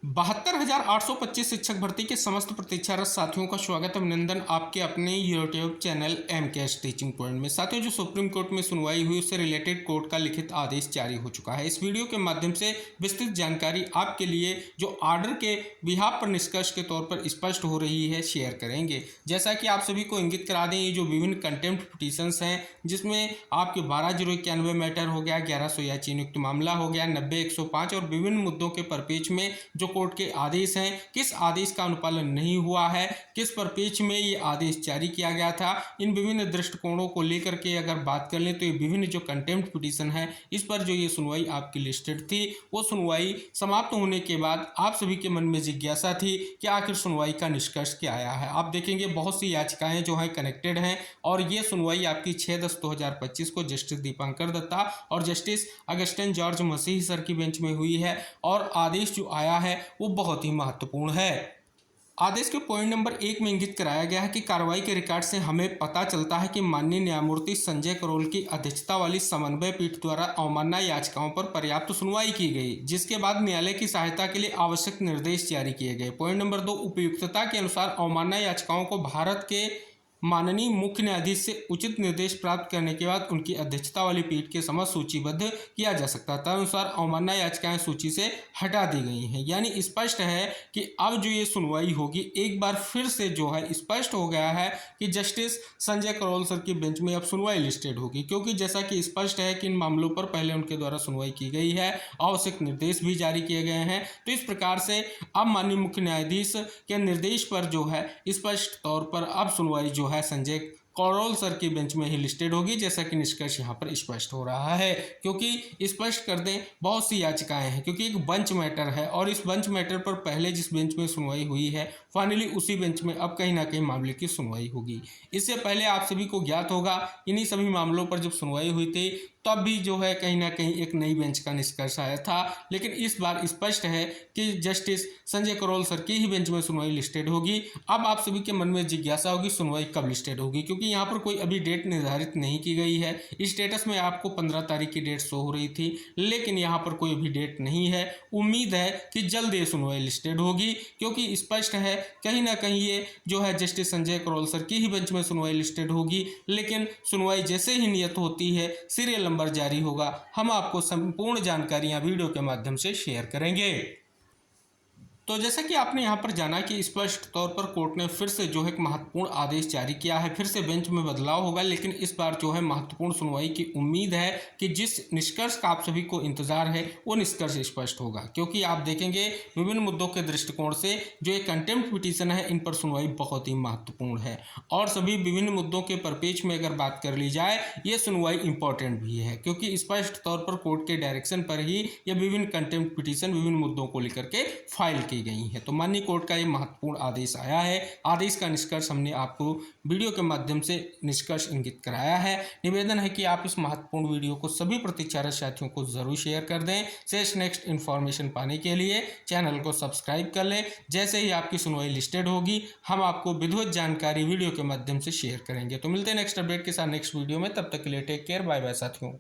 72,825 शिक्षक भर्ती के समस्त प्रतीक्षारत साथियों का स्वागत अभिनंदन आपके अपने YouTube channel MKS teaching point में। साथियों, जो सुप्रीम कोर्ट में सुनवाई हुई उससे रिलेटेड कोर्ट का लिखित आदेश जारी हो चुका है। इस वीडियो के माध्यम से विस्तृत जानकारी आपके लिए जो ऑर्डर के बिहाफ पर निष्कर्ष के तौर पर स्पष्ट हो रही है शेयर करेंगे। जैसा कि आप सभी को इंगित करा दें, ये जो विभिन्न कंटेम्प्ट पिटीशंस हैं जिसमें आपके 12,091 मैटर हो गया, 1100 याचिका नियुक्त मामला हो गया, 90,105 और विभिन्न मुद्दों के परिपेक्ष में जो कोर्ट के आदेश हैं, किस आदेश का अनुपालन नहीं हुआ है, किस परिपेक्ष में ये आदेश जारी किया गया था, इन विभिन्न दृष्टिकोणों को लेकर के अगर बात कर लें तो ये विभिन्न जो कंटेम्प्ट पिटीशन है इस पर जो ये सुनवाई आपकी लिस्टेड थी, वो सुनवाई समाप्त होने के बाद आप सभी के मन में जिज्ञासा थी कि आखिर सुनवाई का निष्कर्ष क्या आया है। आप देखेंगे बहुत सी याचिकाएं जो हैं कनेक्टेड हैं और ये सुनवाई आपकी 6/10/2025 को जस्टिस दीपांकर दत्ता और जस्टिस अगस्टिन जॉर्ज मसीह सर की बेंच में हुई है और आदेश जो आया है वो बहुत ही महत्वपूर्ण है। आदेश के पॉइंट नंबर 1 में इंगित कराया गया है कि कार्रवाई के रिकॉर्ड से हमें पता चलता है कि माननीय न्यायमूर्ति संजय करोल की अध्यक्षता वाली समन्वय पीठ द्वारा अवमानना याचिकाओं पर पर्याप्त सुनवाई की गई, जिसके बाद न्यायालय की सहायता के लिए आवश्यक निर्देश जारी किए गए। पॉइंट नंबर 2, उपयुक्तता के अनुसार अवमानना याचिकाओं को भारत के माननीय मुख्य न्यायाधीश से उचित निर्देश प्राप्त करने के बाद उनकी अध्यक्षता वाली पीठ के समक्ष सूचीबद्ध किया जा सकता है। तदनुसार अवमानना याचिकाएं सूची से हटा दी गई हैं। यानी स्पष्ट है कि अब जो ये सुनवाई होगी एक बार फिर से जो है स्पष्ट हो गया है कि जस्टिस संजय करोल सर की बेंच में अब सुनवाई लिस्टेड होगी, क्योंकि जैसा कि स्पष्ट है कि इन मामलों पर पहले उनके द्वारा सुनवाई की गई है, आवश्यक निर्देश भी जारी किए गए हैं। तो इस प्रकार से अब माननीय मुख्य न्यायाधीश के निर्देश पर जो है स्पष्ट तौर पर अब सुनवाई जो है संजय करोल सर की बेंच में ही लिस्टेड होगी, जैसा कि निष्कर्ष यहाँ पर स्पष्ट हो रहा है। क्योंकि स्पष्ट कर दें, बहुत सी याचिकाएं हैं, क्योंकि एक बेंच मैटर है और इस बेंच मैटर पर पहले जिस बेंच में सुनवाई हुई है फाइनली उसी बेंच में अब कहीं ना कहीं मामले की सुनवाई होगी। इससे पहले आप सभी को ज्ञात होगा इन्हीं सभी मामलों पर जब सुनवाई हुई थी तब भी जो है कहीं ना कहीं एक नई बेंच का निष्कर्ष आया था, लेकिन इस बार स्पष्ट है कि जस्टिस संजय करोल सर की ही बेंच में सुनवाई लिस्टेड होगी। अब आप सभी के मन में जिज्ञासा होगी सुनवाई कब लिस्टेड होगी, क्योंकि यहाँ पर कोई अभी डेट निर्धारित नहीं की गई है। स्टेटस में आपको 15 तारीख की डेट शो हो रही थी, लेकिन यहाँ पर कोई भी डेट नहीं है। उम्मीद है कि जल्द ये सुनवाई लिस्टेड होगी, क्योंकि स्पष्ट है कहीं ना कहीं ये जो है जस्टिस संजय करोल सर की ही बेंच में सुनवाई लिस्टेड होगी। लेकिन सुनवाई जैसे ही नियत होती है सीरियल नंबर जारी होगा, हम आपको संपूर्ण जानकारियां वीडियो के माध्यम से शेयर करेंगे। तो जैसा कि आपने यहाँ पर जाना कि स्पष्ट तौर पर कोर्ट ने फिर से जो है एक महत्वपूर्ण आदेश जारी किया है, फिर से बेंच में बदलाव होगा, लेकिन इस बार जो है महत्वपूर्ण सुनवाई की उम्मीद है कि जिस निष्कर्ष का आप सभी को इंतजार है वो निष्कर्ष स्पष्ट होगा। क्योंकि आप देखेंगे विभिन्न मुद्दों के दृष्टिकोण से जो एक कंटेम्प्ट पिटीशन है इन पर सुनवाई बहुत ही महत्वपूर्ण है और सभी विभिन्न मुद्दों के परिपेक्ष में अगर बात कर ली जाए ये सुनवाई इंपॉर्टेंट भी है, क्योंकि स्पष्ट तौर पर कोर्ट के डायरेक्शन पर ही ये विभिन्न कंटेम्प्ट पिटीशन विभिन्न मुद्दों को लेकर के फाइल गई है। तो माननीय कोर्ट का ये महत्वपूर्ण आदेश आया है। आदेश का निष्कर्ष हमने आपको वीडियो के माध्यम से निष्कर्ष इंगित कराया है। निवेदन है कि आप इस महत्वपूर्ण वीडियो को सभी प्रतीक्षारत साथियों को जरूर शेयर कर दें। शेष नेक्स्ट इन्फॉर्मेशन पाने के लिए चैनल को सब्सक्राइब कर लें। जैसे ही आपकी सुनवाई लिस्टेड होगी हम आपको विधिवत जानकारी वीडियो के माध्यम से शेयर करेंगे। तो मिलते हैं नेक्स्ट अपडेट के साथ नेक्स्ट वीडियो में, तब तक के लिए टेक केयर, बाय बाय साथियों।